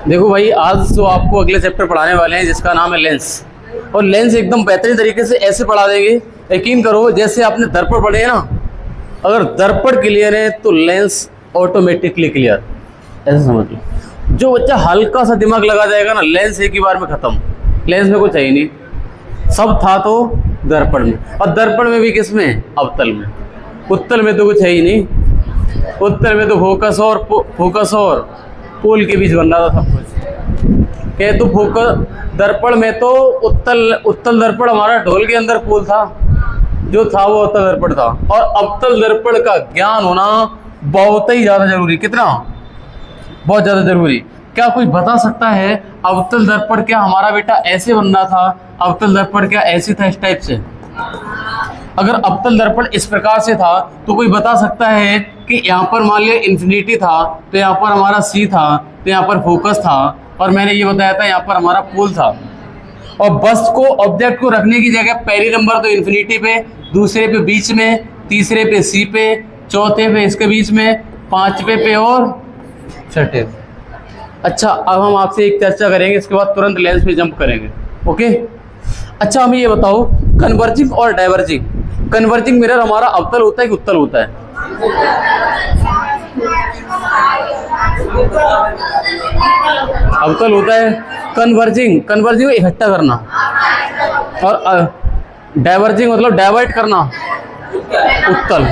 देखो भाई, आज जो आपको अगले चैप्टर पढ़ाने वाले हैं जिसका नाम है लेंस, और लेंस एकदम बेहतरीन तरीके से ऐसे पढ़ा देंगे, यकीन करो जैसे आपने दर्पण पढ़े हैं ना, अगर दर्पण क्लियर है तो लेंस ऑटोमेटिकली क्लियर, ऐसे समझ लो। जो बच्चा हल्का सा दिमाग लगा जाएगा ना, लेंस एक ही बार में खत्म, लेंस में कुछ है ही नहीं, सब था तो दर्पण में, और दर्पण में भी किस में, अवतल में। उत्तल में तो कुछ है ही नहीं, उत्तल में तो फोकस और पोल के बीच बन रहा था सब कुछ। कहे तो फोकस, दर्पण में तो उत्तल दर्पण हमारा ढोल के अंदर पोल था, जो था वो उत्तल दर्पण था। और अवतल दर्पण का ज्ञान होना बहुत ही ज़्यादा जरूरी, कितना, बहुत ज़्यादा जरूरी। क्या कोई बता सकता है अवतल दर्पण क्या हमारा बेटा ऐसे बनना था, अवतल दर्पण क्या ऐसे था, इस टाइप से? अगर अवतल दर्पण इस प्रकार से था तो कोई बता सकता है कि यहाँ पर मान लिया इन्फिनिटी था, तो यहाँ पर हमारा सी था, तो यहाँ पर फोकस था, और मैंने ये बताया था यहाँ पर हमारा पोल था। और वस्तु को, ऑब्जेक्ट को रखने की जगह पहली नंबर तो इन्फिनिटी पे, दूसरे पे बीच में, तीसरे पे सी पे, चौथे पे इसके बीच में, पांचवे पे और छठे। अच्छा, अब हम आपसे एक चर्चा करेंगे, इसके बाद तुरंत लेंस पे जंप करेंगे, ओके। अच्छा, हमें ये बताओ, कन्वर्जिंग और डाइवर्जिंग, कन्वर्जिंग मिरर हमारा अवतल होता है कि उत्तल होता है? अवतल होता है। कन्वर्जिंग इकट्ठा करना, और डाइवर्जिंग मतलब डाइवर्ट करना, उत्तल।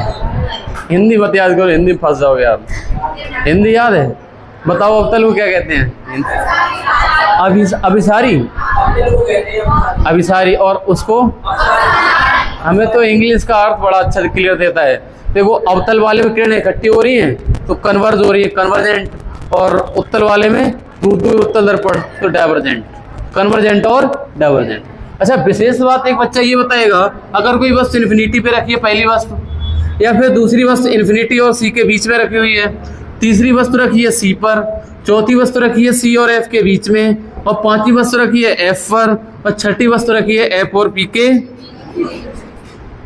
हिंदी मत याद करो, हिंदी फंस जाओगे यार। हिंदी याद है? बताओ अवतल को क्या कहते हैं? अभिसारी। और उसको, हमें तो इंग्लिश का अर्थ बड़ा अच्छा क्लियर देता है। देखो, अवतल वाले में किरणें इकट्ठी हो रही हैं तो कन्वर्ज हो रही है, कन्वर्जेंट, और उत्तल वाले में दूर उत्तल दर्पण तो डाइवर्जेंट, कन्वर्जेंट और डाइवर्जेंट। अच्छा, विशेष बात एक बच्चा ये बताएगा, अगर कोई वस्तु इन्फिनिटी पे रखी है पहली वस्तु, या फिर दूसरी वस्तु इन्फिनिटी और सी के बीच में रखी हुई है, तीसरी वस्तु रखी है सी पर, चौथी वस्तु रखी है सी और एफ के बीच में, और पांचवी वस्तु रखी है एफ पर, और छठी वस्तु रखी है एफ और पी के,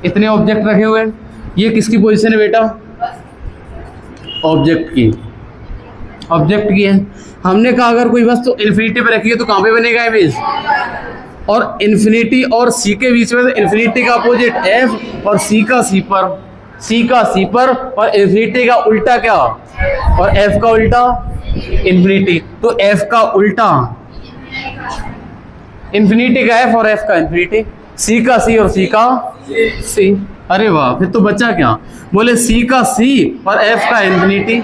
इतने ऑब्जेक्ट रखे हुए हैं। ये किसकी पोजीशन है बेटा? ऑब्जेक्ट की है। हमने कहा अगर कोई वस्तु इन्फिनिटी पे रखी है तो कहाँ पे बनेगा इमेज? और इन्फिनिटी और सी के बीच में, तो इन्फिनिटी का अपोजिट एफ और सी का सी पर, और इन्फिनिटी का उल्टा क्या, और एफ का उल्टा इन्फिनिटी, तो एफ का उल्टा इन्फिनिटी का एफ और एफ का इन्फिनिटी, सी का सी और सी का सी। अरे वाह, फिर तो बचा क्या? बोले सी का सी और एफ का इन्फिनिटी।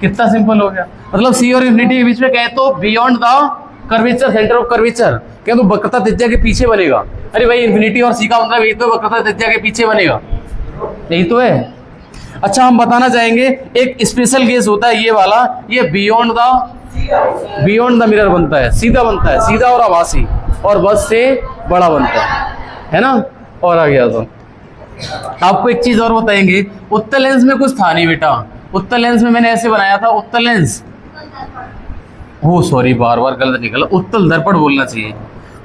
कितना सिंपल हो गया। मतलब सी और इन्फिनिटी के बीच में कहे तो beyond the curvature, centre of curvature, कहे तो वक्रता त्रिज्या के पीछे बनेगा। अरे भाई, इन्फिनिटी और सी का मतलब यही तो, वक्रता त्रिज्या के पीछे बनेगा, यही तो है। अच्छा, हम बताना चाहेंगे एक स्पेशल केस होता है ये वाला, ये बियॉन्ड द मिरर बनता है, सीधा बनता है, सीधा और आभासी, और बस से बड़ा बनता है ना। और आ गया तो आपको एक चीज और बताएंगे, उत्तल लेंस में कुछ था नहीं बेटा। उत्तल लेंस में मैंने ऐसे बनाया था, उत्तल लेंस, हो सॉरी बार गलत निकला, उत्तल दर्पण बोलना चाहिए।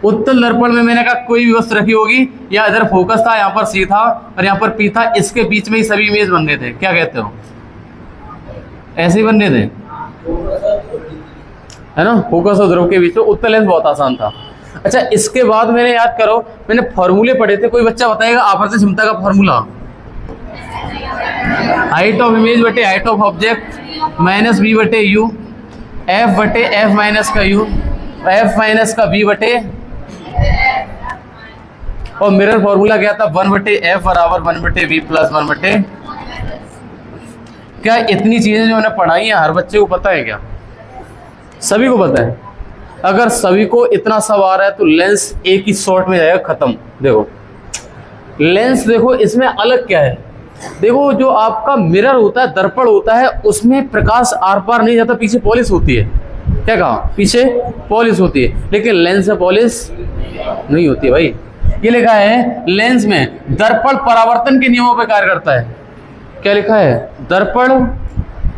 उत्तल दर्पण में मैंने कहा कोई भी वस्तु रखी होगी, या इधर फोकस था, यहाँ पर सी था और यहाँ पर पी था, इसके बीच में ही सभी इमेज बन रहे थे। क्या कहते हो? ऐसे ही बन रहे थे, है ना, फोकस और ध्रुव के बीच में। उत्तल लेंस बहुत आसान था। अच्छा, इसके बाद मैंने, याद करो, मैंने फॉर्मूले पढ़े थे। कोई बच्चा बताएगा आवर्धन क्षमता का फॉर्मूला? हाइट ऑफ इमेज बटे height of object minus B बटे यू, एफ बटे एफ माइनस का यू, एफ माइनस का बी बटे, और मिरर फॉर्मूला क्या था? 1 बटे एफ बराबर 1 बटे बी प्लस 1 बटे। क्या इतनी चीजें जो मैंने पढ़ाई हैं हर बच्चे को पता है क्या? सभी को पता है? अगर सभी को इतना सब आ रहा है तो लेंस एक ही शॉट में जाएगा, खत्म। देखो लेंस, देखो इसमें अलग क्या है। देखो, जो आपका मिरर होता है, दर्पण होता है, उसमें प्रकाश आर पार नहीं जाता, पीछे पॉलिश होती है। क्या कहा? पीछे पॉलिश होती है, लेकिन लेंस में पॉलिश नहीं होती है भाई। ये लिखा है लेंस में दर्पण परावर्तन के नियमों पर कार्य करता है। क्या लिखा है? दर्पण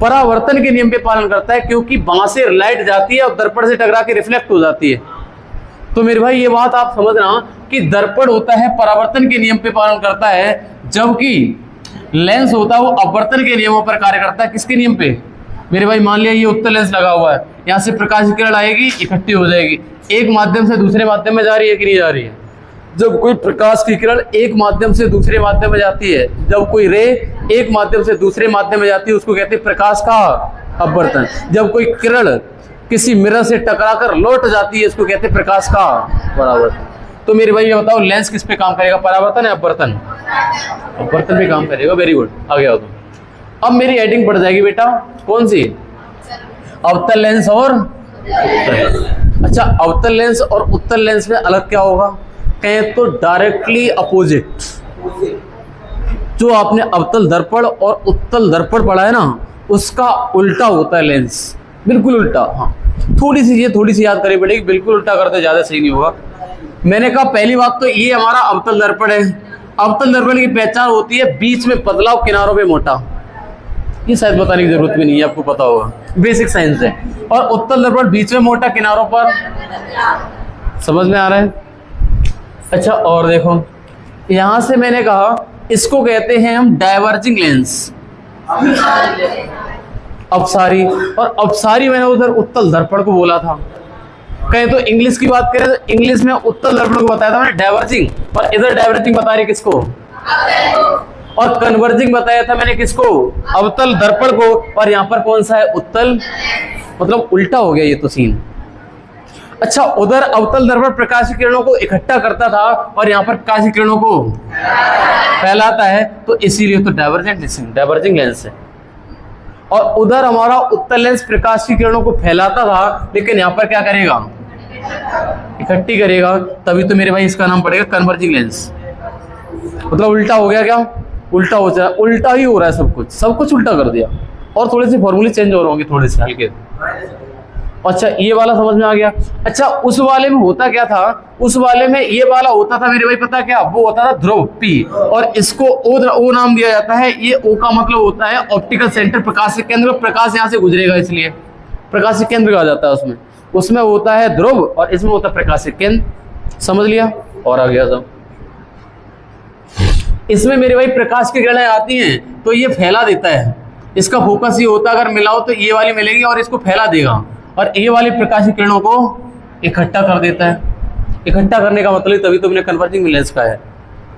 परावर्तन के नियम पे पालन करता है, क्योंकि वहां से लाइट जाती है और दर्पण से टकरा के रिफ्लेक्ट हो जाती है। तो मेरे भाई ये बात आप समझना कि दर्पण होता है परावर्तन के नियम पे पालन करता है, जबकि लेंस होता है वो अपवर्तन के नियमों पर कार्य करता है। किसके नियम पे मेरे भाई? मान लिया ये उत्तर लेंस लगा हुआ है, यहाँ से प्रकाश की किरण आएगी, इकट्ठी हो जाएगी, एक माध्यम से दूसरे माध्यम में जा रही है कि नहीं जा रही है? जब कोई प्रकाश की किरण एक माध्यम से दूसरे माध्यम में जाती है, जब कोई रे एक माध्यम से दूसरे माध्यम में जाती है, उसको कहते हैं प्रकाश का अपवर्तन। जब कोई किरण किसी मिरर से टकराकर लौट जाती है, इसको कहते हैं प्रकाश का परावर्तन। तो मेरे भाई ये बताओ लेंस किस पे काम करेगा? परावर्तन या अपवर्तन? अपवर्तन पे काम करेगा। वेरी गुड, आगे आओ तुम। अब मेरी हेडिंग पड़ जाएगी बेटा, कौन सी? अवतल लेंस और उत्तल। अच्छा, अवतल लेंस और उत्तल लेंस में अलग क्या होगा? कहें तो डायरेक्टली अपोजिट। जो आपने अवतल दर्पण और उत्तल दर्पण पढ़ा है ना, उसका उल्टा होता है लेंस, बिल्कुल उल्टा। हाँ, थोड़ी सी याद करनी पड़ेगी, बिल्कुल उल्टा करते ज्यादा सही नहीं होगा। मैंने कहा पहली बात तो ये हमारा अवतल दर्पण है। अवतल दर्पण की पहचान होती है बीच में पतला और किनारों पे मोटा। ये शायद बताने की जरूरत भी नहीं है, आपको पता होगा, बेसिक साइंस है। और उत्तल दर्पण बीच में मोटा, किनारों पर। समझ में आ रहा है? अच्छा, और देखो यहां से मैंने कहा इसको कहते हैं हम डाइवर्जिंग लेंस, अपसारी। और अपसारी मैंने उधर उत्तल दर्पण को बोला था। कहें तो इंग्लिश की बात करें तो इंग्लिश में उत्तल दर्पण को बताया था मैंने डाइवर्जिंग, और इधर डाइवर्जिंग बता रही किसको? और कन्वर्जिंग बताया था मैंने किसको? अवतल दर्पण को। और यहाँ पर कौन सा है? उत्तल, मतलब उल्टा हो गया ये तो सीन। अच्छा, उधर अवतल दर्पण प्रकाश की किरणों को इकट्ठा करता था और यहाँ पर प्रकाश की किरणों को फैलाता है, तो इसीलिए तो डाइवर्जिंग लेंस है। और उधर हमारा उत्तल लेंस प्रकाश की किरणों को फैलाता था, लेकिन यहाँ पर क्या करेगा? इकट्ठी करेगा। तभी तो मेरे भाई इसका नाम पड़ेगा कन्वर्जिंग लेंस। मतलब उल्टा हो गया। क्या उल्टा हो जाए? उल्टा ही हो रहा है, सब कुछ उल्टा कर दिया। और थोड़े से फॉर्मूले चेंज हो रहे होंगे, थोड़े से हल्के। अच्छा, ये वाला समझ में आ गया। अच्छा, उस वाले में होता क्या था? उस वाले में ये वाला होता था मेरे भाई, पता क्या? वो होता था ध्रुव पी, और इसको ओ नाम दिया जाता है। ये ओ का मतलब होता है ऑप्टिकल सेंटर, प्रकाशिक केंद्र। प्रकाश यहाँ से गुजरेगा, इसलिए प्रकाशिक केंद्र कहा जाता है। उसमें होता है ध्रुव और इसमें होता है प्रकाशिक केंद्र। समझ लिया? और आ गया सब। इसमें मेरे भाई प्रकाश की किरणें आती हैं तो ये फैला देता है। इसका फोकस ये होता है, अगर मिलाओ तो ये वाली मिलेगी और इसको फैला देगा, और ये वाली प्रकाश की किरणों को इकट्ठा कर देता है। इकट्ठा करने का मतलब तभी तो मैंने कन्वर्जिंग लेंस का है।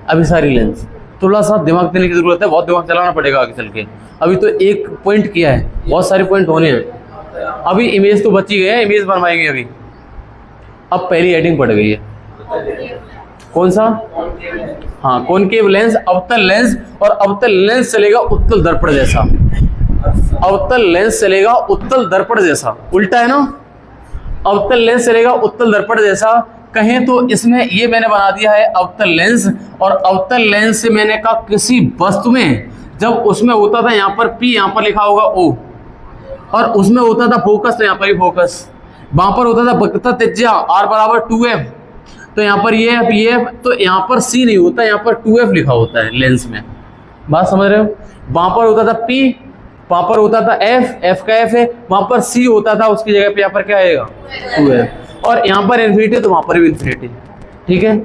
अभिसारी लेंस थोड़ा सा दिमाग देने की जरूरत है, बहुत दिमाग चलाना पड़ेगा आगे चल के। अभी तो एक पॉइंट किया है, बहुत सारे पॉइंट होने हैं। अभी इमेज तो बची गई है, इमेज बनवाएंगे अभी। अब पहली हेडिंग पड़ गई है, कौन सा? हाँ, कॉनकेव लेंस, अवतल लेंस। और अवतल लेंस चलेगा उत्तल दर्पण जैसा। अवतल लेंस चलेगा उत्तल दर्पण जैसा, उल्टा है ना? अवतल लेंस चलेगा उत्तल दर्पण जैसा। कहें तो इसमें ये मैंने बना दिया है अवतल लेंस। और अवतल लेंस से मैंने कहा किसी वस्तु में जब उसमें होता था यहाँ पर P, यहाँ पर लिखा होगा O, और उसमें होता था फोकस, तो यहाँ पर ही फोकस। वहां पर होता था वक्रता त्रिज्या R बराबर 2F, तो यहाँ पर ये F, तो यहाँ पर C नहीं होता, यहाँ पर 2F लिखा होता है लेंस में। बात समझ रहे हो? वहां पर होता था P, वहां पर होता था F का F है, वहां पर C होता था, उसकी जगह पे यहाँ पर क्या आएगा? 2F। और यहाँ पर इन्फिनिटी, तो वहां पर भी इन्फिनिटी। ठीक है,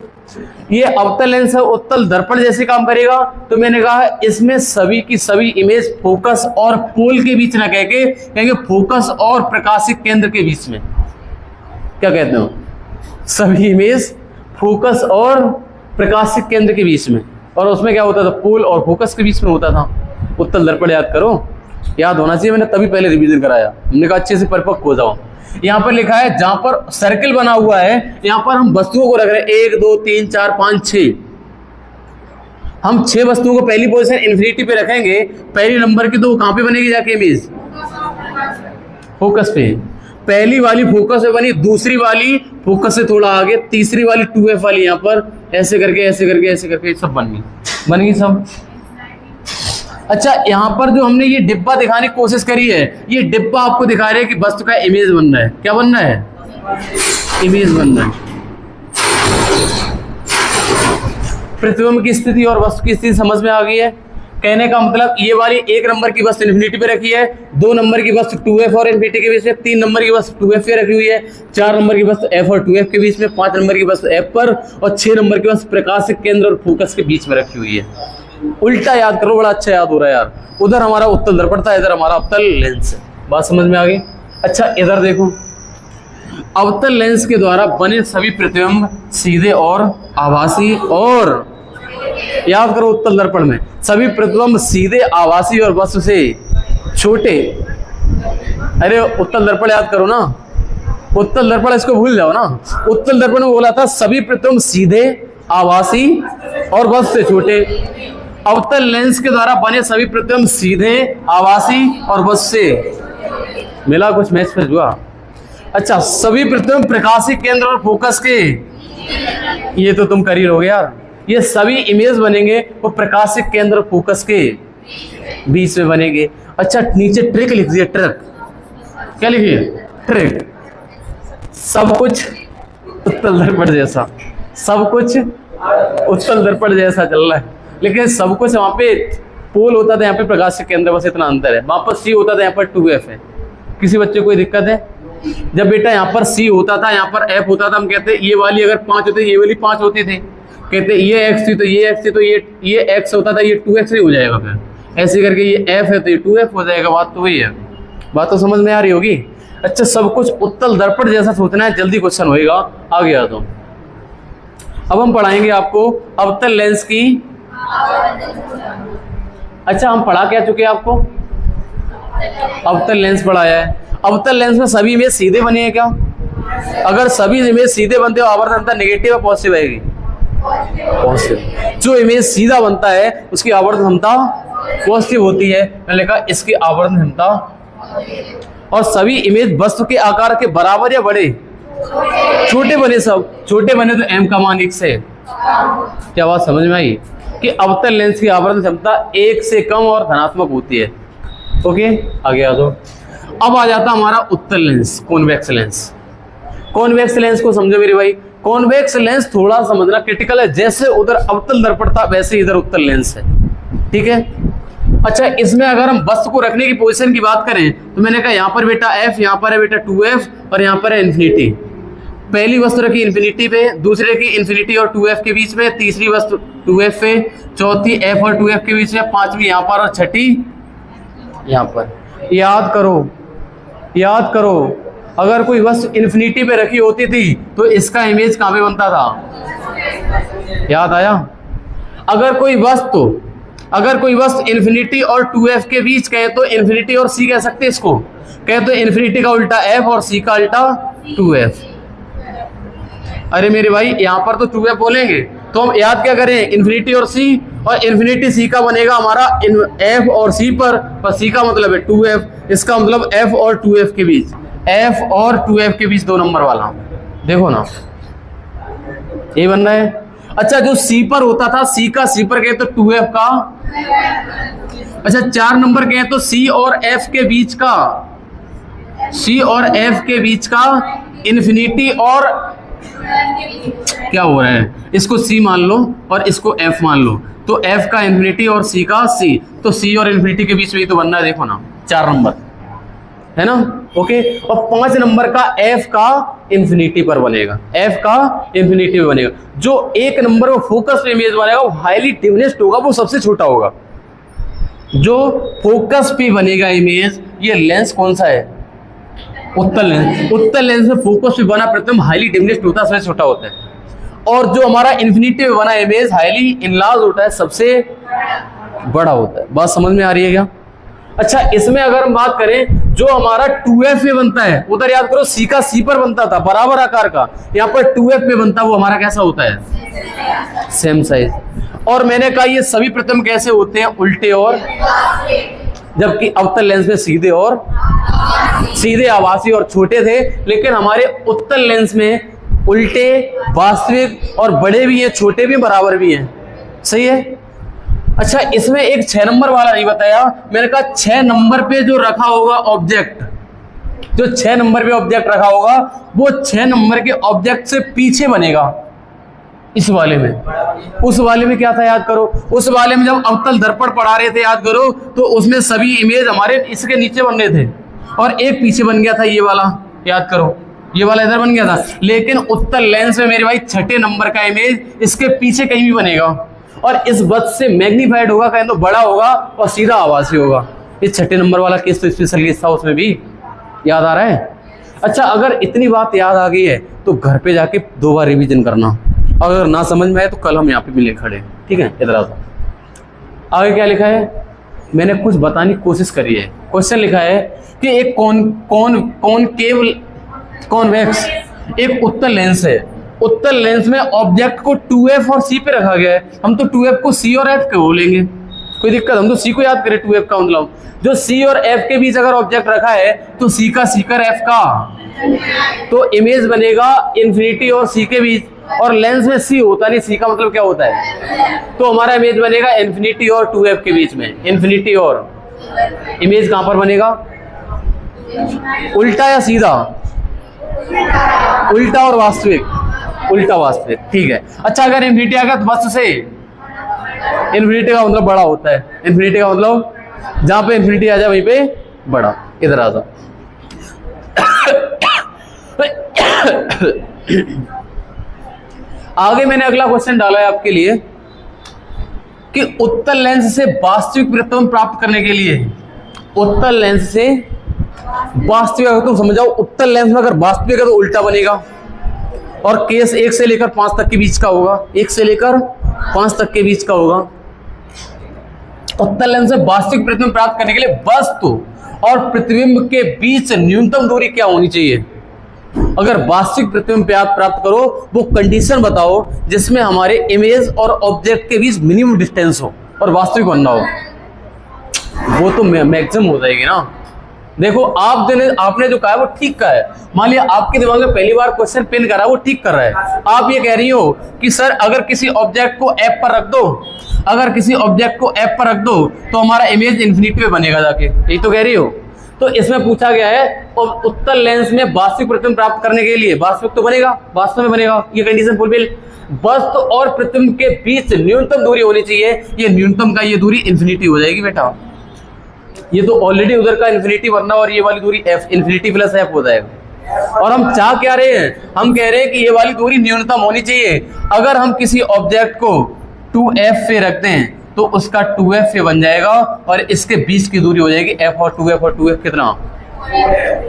ये अवतल लेंस है, उत्तल दर्पण जैसे काम करेगा। तो मैंने कहा इसमें सभी की सभी इमेज फोकस और पोल के बीच ना कहेंगे फोकस और प्रकाशिक केंद्र के बीच में। क्या कहते हो? सभी इमेज फोकस और प्रकाशिक केंद्र के बीच में। और उसमें क्या होता था? पोल और फोकस के बीच में होता था। उत्तल दर्पण याद करो, याद होना चाहिए, मैंने तभी पहले रिवीजन कराया। हमने कहा अच्छे से परिपक्व हो जाओ। यहाँ पर लिखा है, जहां पर सर्किल बना हुआ है, यहाँ पर हम वस्तुओं को रख रहे हैं 1 2 3 4 5 6। हम 6 वस्तुओं को पहली पोजीशन इन्फिनिटी पे रखेंगे। पहली नंबर की तो कहां पे बनेगी जाके इमेज? फोकस पे। पहली वाली फोकस पे बनी, दूसरी वाली फोकस से थोड़ा आगे, तीसरी वाली 2F वाली यहाँ पर ऐसे करके ऐसे करके ऐसे करके सब बन गई सब। अच्छा, यहाँ पर जो हमने ये डिब्बा दिखाने की कोशिश करी है, ये डिब्बा आपको दिखा रहे हैं कि वस्तु का इमेज बनना है। क्या बनना है? इमेज बनना है। प्रतिबिंब की स्थिति और वस्तु की स्थिति समझ में आ गई है। कहने का मतलब ये वाली 1 नंबर की वस्तु इन्फिनिटी पे रखी है, 2 नंबर की वस्तु 2F और इन्फिनिटी के बीच में, 3 नंबर की वस्तु 2F पे रखी हुई है, 4 नंबर की वस्तु F और 2F के बीच में, 5 नंबर की वस्तु F पर, और 6 नंबर की वस्तु प्रकाशिक केंद्र और फोकस के बीच में रखी हुई है। उल्टा याद करो, बड़ा अच्छा याद हो रहा है यार। उधर हमारा उत्तल दर्पण था, इधर हमारा अवतल लेंस है। बात समझ में आ गई? अच्छा इधर देखो, अवतल लेंस के द्वारा बने सभी प्रतिबिंब सीधे और आभासी, और याद करो उत्तल दर्पण में सभी प्रतिबिंब सीधे, आभासी और वस्तु से छोटे। अरे उत्तल दर्पण याद करो ना, उत्तल दर्पण इसको भूल जाओ ना। उत्तल दर्पण में बोला था सभी प्रतिबिंब सीधे, आभासी और वस्तु से छोटे। अवतल लेंस के द्वारा बने सभी प्रतिबिंब सीधे, आभासी और वस्तु से मिला, कुछ मैच फिर हुआ। अच्छा, सभी प्रतिबिंब प्रकाशिक केंद्र और फोकस के, ये तो तुम कर ही रहोगे यार। ये सभी इमेज बनेंगे वो प्रकाशिक केंद्र और फोकस के बीच में बनेंगे। अच्छा नीचे ट्रिक लिख दिए, ट्रिक क्या लिखिए, ट्रिक। सब कुछ उत्तल दर्पण जैसा, सब कुछ उत्तल दर्पण जैसा चल रहा है, लेकिन सब कुछ वहां पे पोल होता था, यहाँ पे प्रकाशिक केंद्र, बस इतना अंतर है। वहां पर सी होता था, यहाँ पर 2F है। किसी बच्चे को कोई दिक्कत है? जब बेटा यहाँ पर सी होता था, यहाँ पर F होता था, हम कहते ये वाली अगर 5 होती, ये वाली 5 होती थी, कहते ये x थी तो ये x थी, तो ये x होता था, ये 2x ही हो जाएगा। फिर ऐसे करके ये f है तो ये 2F हो जाएगा। बात तो वही है, बात तो समझ में आ रही होगी। अच्छा सब कुछ उत्तल दर्पण जैसा सोचना है, जल्दी क्वेश्चन होएगा। आ गया तो अब हम पढ़ाएंगे आपको अवतल लेंस की। अच्छा हम पढ़ा क्या चुके आपको? अवतल लेंस पढ़ाया है। अवतल लेंस में सभी इमेज सीधे बने हैं क्या? अगर सभी इमेज सीधे बनते हो, आवर्धन क्षमता नेगेटिव या पॉजिटिव आएगी? पॉजिटिव। जो इमेज सीधा बनता है उसकी आवर्धन क्षमता पॉजिटिव होती है। मैंने कहा इसकी आवर्धन क्षमता। और सभी इमेज वस्तु के आकार के बराबर या बड़े, छोटे बने, सब छोटे बने तो m का मान 1 से। क्या बात समझ में आई कि अवतल लेंस की आवर्धन क्षमता 1 से कम और धनात्मक होती है। ओके आगे आ जाओ। अब आ जाता हमारा उत्तल lens, convex lens. Convex lens को समझो मेरे भाई। कॉन्वेक्स लेंस थोड़ा समझना क्रिटिकल है, जैसे उधर अवतल दर्पण था वैसे इधर उत्तल लेंस है, ठीक है। अच्छा इसमें अगर हम वस्तु को रखने की पोजीशन की बात करें तो मैंने कहा यहाँ पर बेटा f, यहाँ पर है बेटा 2f और यहाँ पर है इन्फिनिटी। पहली वस्तु रखी इन्फिनिटी पे, दूसरे की इन्फिनिटी और 2f के बीच में, तीसरी वस्तु 2f पे, चौथी f और 2f के बीच में, पांचवी यहाँ पर और छठी यहाँ पर। याद करो, याद करो, अगर कोई वस्तु इन्फिनिटी पे रखी होती थी तो इसका इमेज कहाँ पे बनता था? याद आया? अगर कोई वस्तु इन्फिनिटी और 2f के बीच कहे तो इन्फिनिटी और c कह सकते हैं इसको, कहे तो इन्फिनिटी का उल्टा f और c का उल्टा 2f। अरे मेरे भाई यहाँ पर तो 2f बोलेंगे तो हम याद क्या करें? इन्फिनिटी और c, और इन्फिनिटी c का बनेगा हमारा f और c पर c का मतलब है 2f, इसका मतलब f और 2f के बीच, f और 2f के बीच 2 नंबर वाला। देखो ना ये बन रहा है। अच्छा जो C पर होता था, C का C पर गए तो 2F का। अच्छा 4 नंबर गए तो C और F के बीच का, C और F के बीच का इन्फिनिटी और क्या हो रहा है, इसको C मान लो और इसको F मान लो, तो F का इन्फिनिटी और C का C, तो C और इन्फिनिटी के बीच में ही तो बनना है। देखो ना 4 नंबर है ना, ओके। और 5 नंबर का F का इन्फिनिटी पर बनेगा, F का इन्फिनिटी पर बनेगा। जो 1 नंबर में फोकस पे इमेज बनेगा वो हाईली डिमिनिश्ड होगा, वो सबसे छोटा होगा। जो फोकस पे बनेगा इमेज, ये लेंस कौन सा है? उत्तल लेंस। उत्तल लेंस में फोकस पे बना प्रतिबिंब हाईली डिमिनिश्ड होता है, सबसे छोटा होता है। और जो हमारा इन्फिनिटी में बना इमेज हाईली इनलार्ज होता है, सबसे बड़ा होता है। बात समझ में आ रही है क्या? अच्छा इसमें अगर हम बात करें जो हमारा 2F में बनता है, उधर याद करो C का C पर बनता था बराबर आकार का, यहाँ पर 2F में बनता है वो हमारा कैसा होता है? Same size. और मैंने कहा ये सभी प्रतिबिंब कैसे होते हैं? उल्टे और, जबकि अवतल लेंस में सीधे और, सीधे आभासी और छोटे थे, लेकिन हमारे उत्तल लेंस में उल्टे, वास्तविक और बड़े भी हैं, छोटे भी, बराबर भी हैं। सही है। अच्छा इसमें एक 6 नंबर वाला नहीं बताया, मैंने कहा 6 नंबर पे जो रखा होगा ऑब्जेक्ट, जो 6 नंबर पे ऑब्जेक्ट रखा होगा वो 6 नंबर के ऑब्जेक्ट से पीछे बनेगा। इस वाले में, उस वाले में क्या था याद करो? उस वाले में जब अवतल दर्पण पढ़ा रहे थे याद करो, तो उसमें सभी इमेज हमारे इसके नीचे बन रहे थे और एक पीछे बन गया था ये वाला, याद करो ये वाला इधर बन गया था। लेकिन उत्तल लेंस में मेरे भाई 6ठे नंबर का इमेज इसके पीछे कहीं भी बनेगा। और इस वक्त से मैग्नीफाइड होगा, कहें तो बड़ा होगा और सीधा आभासी होगा। ये 6 नंबर वाला केस तो स्पेशल केस था, उसमें भी याद आ रहा है। अच्छा, अगर इतनी बात याद आ गई है तो घर पे जाके 2 बार रिवीजन करना, अगर ना समझ में आए तो कल हम यहाँ पे मिले खड़े, ठीक है। इधर आ, आगे क्या लिखा है, मैंने कुछ बताने की कोशिश करी है। क्वेश्चन लिखा है कि एक कॉन्वेक्स एक उत्तल लेंस है, उत्तल लेंस में ऑब्जेक्ट को 2F और C पे रखा गया है। हम तो 2F को C और F के बोलेंगे, कोई दिक्कत, हम तो C को याद करें। 2F का मतलब जो C और F के बीच अगर ऑब्जेक्ट रखा है तो C का सीकर F का, तो इमेज बनेगा इन्फिनिटी और C के बीच, और लेंस में C होता नहीं, C का मतलब क्या होता है, तो हमारा इमेज बनेगा इन्फिनिटी और 2F के बीच में। इन्फिनिटी और इमेज कहां पर बनेगा, उल्टा या सीधा, उल्टा और वास्तविक, उल्टा वास्तविक, ठीक है। अच्छा, अगर इन्फिनिटी आ गया तो बस से इन्फिनिटी का मतलब बड़ा होता है, इन्फिनिटी का मतलब जहां पे इन्फिनिटी आ जाए वहीं पे बड़ा। इधर आ जा, आगे मैंने अगला क्वेश्चन डाला है आपके लिए कि उत्तल लेंस से वास्तविक प्रतिबिंब प्राप्त करने के लिए, उत्तल लेंस से वास्तविक, अगर तुम समझाओ उत्तल लेंस में अगर वास्तविक है तो उल्टा बनेगा, और केस 1 से लेकर 5 तक के बीच का होगा, 1 से लेकर 5 तक के बीच का होगा। उत्तल लेंस से वास्तविक प्रतिबिंब प्राप्त करने के लिए वस्तु और प्रतिबिंब के बीच न्यूनतम दूरी क्या होनी चाहिए। अगर वास्तविक प्रतिबिंब प्राप्त करो वो कंडीशन बताओ जिसमें हमारे इमेज और ऑब्जेक्ट के बीच मिनिमम डिस्टेंस हो और वास्तविक बनना हो, वो तो मैक्सिमम हो जाएगी ना। देखो आपने जो कहा है वो ठीक कहा है। मान लिया आपके दिमाग में पहली बार क्वेश्चन पिन करा, वो ठीक कर रहा है। आप ये कह रही हो कि सर अगर किसी ऑब्जेक्ट को F पर रख दो, अगर किसी ऑब्जेक्ट को F पर रख दो तो हमारा इमेज इन्फिनिटी पे बनेगा जाके, यही तो कह रही हो। तो इसमें पूछा गया है और उत्तल लेंस में वास्तविक प्रतिबिंब प्राप्त करने के लिए वास्तविक तो बनेगा, वास्तव में बनेगा, ये कंडीशन फुलफिल। वस्तु और प्रतिबिंब के बीच न्यूनतम दूरी होनी चाहिए, ये न्यूनतम का ये दूरी इन्फिनिटी हो जाएगी बेटा। ये तो ऑलरेडी उधर का इन्फिनिटी बनना और ये वाली दूरी F इन्फिनिटी प्लस F हो जाएगा। और हम चाह क्या रहे हैं, हम कह रहे हैं कि ये वाली दूरी न्यूनतम होनी चाहिए। अगर हम किसी ऑब्जेक्ट को 2F पे रखते हैं तो उसका 2F पे बन जाएगा और इसके बीच की दूरी हो जाएगी F और 2F कितना,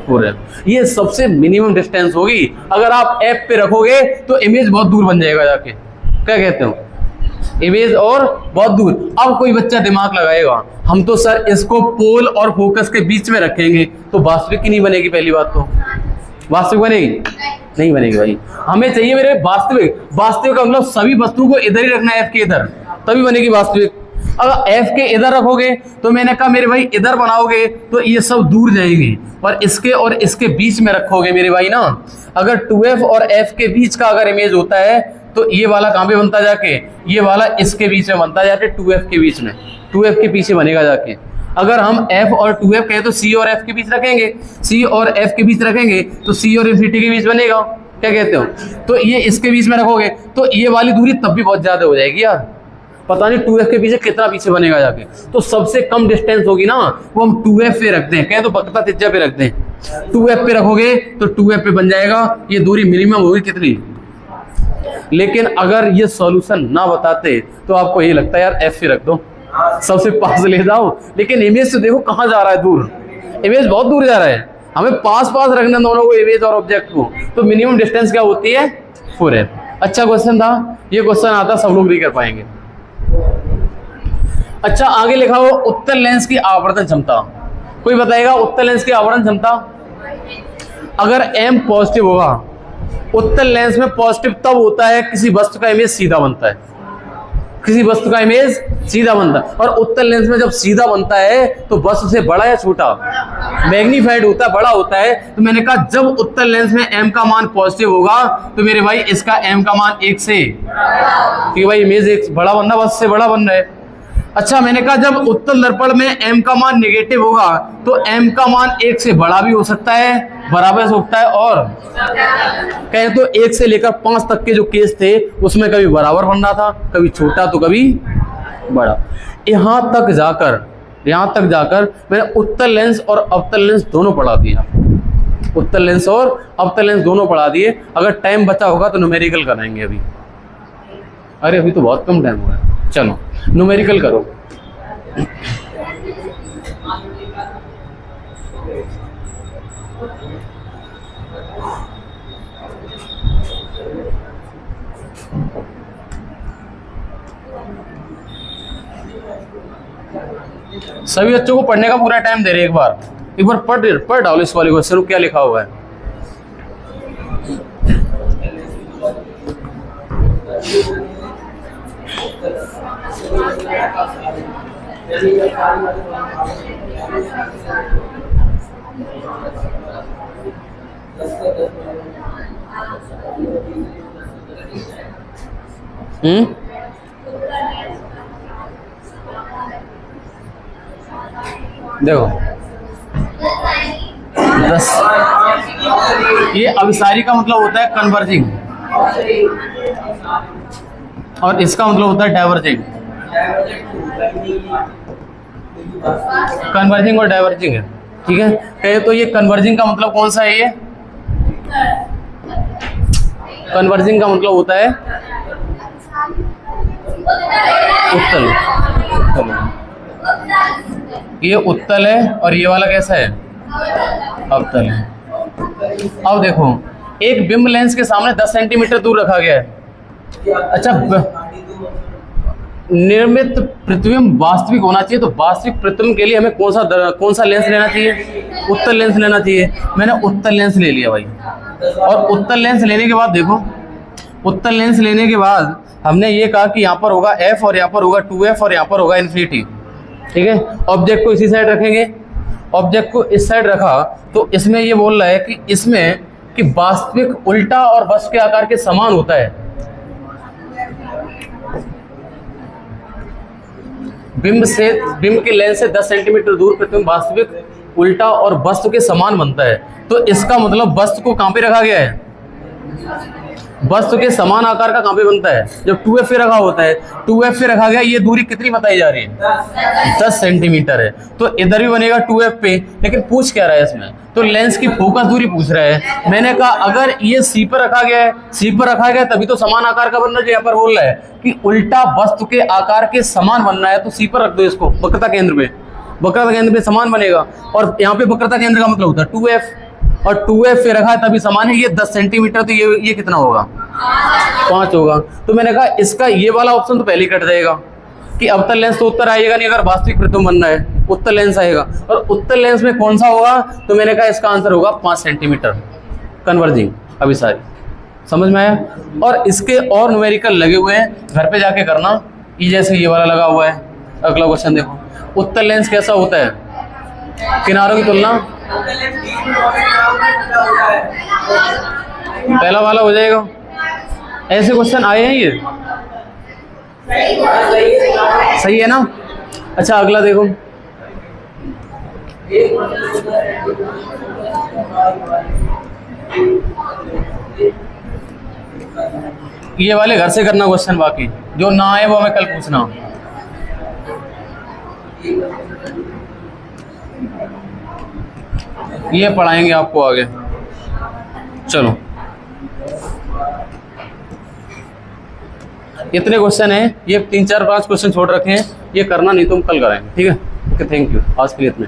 4F। ये सबसे मिनिमम डिस्टेंस होगी। अगर आप F पे रखोगे तो इमेज बहुत दूर बन जाएगा जाके, क्या कहते हो, इमेज और बहुत दूर। अब कोई बच्चा दिमाग लगाएगा हम तो सर इसको पोल और फोकस के बीच में रखेंगे तो वास्तविक की नहीं बनेगी। पहली बात तो वास्तविक बनेगी नहीं बनेगी भाई, हमें चाहिए मेरे वास्तविक। वास्तविक का मतलब सभी वस्तुओं को इधर ही रखना है F के इधर, तभी बनेगी वास्तविक। अगर F के इधर रखोगे तो मैंने कहा मेरे भाई इधर बनाओगे तो ये सब दूर जाएंगे, और इसके बीच में रखोगे मेरे भाई ना। अगर 2F और F के बीच का अगर इमेज होता है तो ये वाला कहाँ पे बनता जाके, ये वाला इसके बीच में बनता जाके 2F के बीच में, 2F के पीछे बनेगा जाके। अगर हम F और 2F कहें तो C और F के बीच रखेंगे, C और F के बीच रखेंगे तो C और इन्फिनिटी के बीच बनेगा, क्या कहते हो। तो ये इसके बीच में रखोगे तो ये वाली दूरी तब भी बहुत ज्यादा हो जाएगी यार, पता नहीं 2F के पीछे कितना पीछे बनेगा जाके। तो सबसे कम डिस्टेंस होगी ना वो हम 2F पे रखते हैं, कहें तो बकता तिज्जा पे रखते हैं। 2F पे रखोगे तो 2F पे बन जाएगा, ये दूरी मिनिमम होगी कितनी। लेकिन अगर ये सॉल्यूशन ना बताते तो आपको ये लगता है यार F पे रख दो, सबसे पास ले जाओ। लेकिन इमेज तो देखो कहाँ जा रहा है, दूर, इमेज बहुत दूर जा रहा है। हमें पास पास रखना दोनों को, इमेज और ऑब्जेक्ट को, तो मिनिमम डिस्टेंस क्या होती है, 4F। अच्छा क्वेश्चन था, ये क्वेश्चन आता सब लोग भी कर पाएंगे। अच्छा आगे लिखा हो उत्तल लेंस की आवर्धन क्षमता, कोई बताएगा उत्तल लेंस की आवर्धन क्षमता। अगर M पॉजिटिव होगा, उत्तल लेंस में पॉजिटिव तब होता है किसी वस्तु का इमेज सीधा बनता है, किसी वस्तु का इमेज सीधा बनता है। और उत्तल लेंस में जब सीधा बनता है तो वस्तु से बड़ा या छोटा, मैग्नीफाइड होता है, बड़ा होता है। तो मैंने कहा जब उत्तल लेंस में M का मान पॉजिटिव होगा तो मेरे भाई इसका M का मान 1 से, क्योंकि भाई इमेज एक बड़ा बनना, वस्तु से बड़ा बन रहा है। अच्छा मैंने कहा जब उत्तल दर्पण में M का मान नेगेटिव होगा तो M का मान 1 से बड़ा भी हो सकता है, बराबर हो सकता है, और कहें तो 1 से लेकर 5 तक के जो केस थे उसमें कभी बराबर बन रहा था, कभी छोटा तो कभी बड़ा। यहाँ तक जाकर मैंने उत्तल लेंस और अवतल लेंस दोनों पढ़ा दिया, उत्तल लेंस और अवतल लेंस दोनों पढ़ा दिए। अगर टाइम बचा होगा तो न्यूमेरिकल कराएंगे अभी, अरे अभी तो बहुत कम टाइम हुआ है। चलो न्यूमेरिकल करो। सभी बच्चों को पढ़ने का पूरा टाइम दे रहे, एक बार पढ़ डालो इस वाले क्वेश्चन क्या लिखा हुआ है। देखो 10, ये अभिसारी का मतलब होता है कन्वर्जिंग, और इसका मतलब होता है डाइवर्जिंग। कन्वर्जिंग और डाइवर्जिंग है, ठीक है। कहे तो ये कन्वर्जिंग का मतलब कौन सा है? ये कन्वर्जिंग का मतलब होता है उत्तल। ये उत्तल है और ये वाला कैसा है? अवतल है। अब देखो एक बिंब लेंस के सामने 10 सेंटीमीटर दूर रखा गया है। अच्छा, निर्मित प्रतिबिंब वास्तविक होना चाहिए, तो वास्तविक प्रतिबिंब के लिए हमें कौन सा लेंस लेना चाहिए? उत्तल लेंस लेना चाहिए। मैंने उत्तल लेंस ले लिया भाई, और उत्तल लेंस लेने के बाद देखो, उत्तल लेंस लेने के बाद हमने ये कहा कि यहाँ पर होगा f और यहाँ पर होगा 2f और यहाँ पर होगा इन्फिनिटी, ठीक है। ऑब्जेक्ट को इसी साइड रखेंगे, ऑब्जेक्ट को इस साइड रखा तो इसमें ये बोल रहा है कि इसमें कि वास्तविक उल्टा और वस्तु के आकार के समान होता है। बिंब के लेंस से 10 सेंटीमीटर दूर प्रतिबिंब वास्तविक उल्टा और वस्तु के समान बनता है। तो इसका मतलब वस्तु को कहां पे रखा गया है? वस्तु के समान आकार का कहां पे बनता है? जब 2f पे रखा होता है, 2f पे रखा गया, ये दूरी कितनी बताई जा रही है? 10 सेंटीमीटर है। तो इधर भी बनेगा 2f पे, लेकिन पूछ क्या रहा है इसमें? तो लेंस की फोकस दूरी पूछ रहा है। मैंने कहा अगर ये C पर रखा गया है, C पर रखा गया तभी तो समान आकार का बनना चाहिए। यहाँ पर बोल रहा है कि उल्टा वस्तु के आकार के समान बनना है, तो C पर रख दो इसको, वक्रता केंद्र पे। वक्रता केंद्र पे समान बनेगा, और यहाँ पे वक्रता केंद्र का मतलब होता है 2f, और 2f पे रखा है तभी समान है। ये 10 सेंटीमीटर, तो ये कितना होगा? 5 होगा। तो मैंने कहा इसका ये वाला ऑप्शन तो पहले ही कट जाएगा कि अवतल लेंस तो उत्तर आएगा नहीं, अगर वास्तविक प्रतिबिंब बनना है उत्तल लेंस आएगा। और उत्तल लेंस में कौन सा होगा? तो मैंने कहा इसका आंसर होगा 5 सेंटीमीटर कन्वर्जिंग अभिसारी। समझ में आया? और इसके और न्यूमेरिकल लगे हुए हैं, घर पे जाके करना। ये जैसे ये वाला लगा हुआ है। अगला क्वेश्चन देखो, उत्तल लेंस कैसा होता है? किनारों की तुलना, पहला वाला हो जाएगा। ऐसे क्वेश्चन आए हैं, ये सही है ना? अच्छा अगला देखो, ये वाले घर से करना क्वेश्चन, बाकी जो ना आए वो हमें कल पूछना। ये पढ़ाएंगे आपको आगे। चलो इतने क्वेश्चन हैं, ये 3-4-5 क्वेश्चन छोड़ रखे हैं, ये करना नहीं तो हम कल कराएंगे, ठीक है। Okay, thank you. आज के लिए इतना।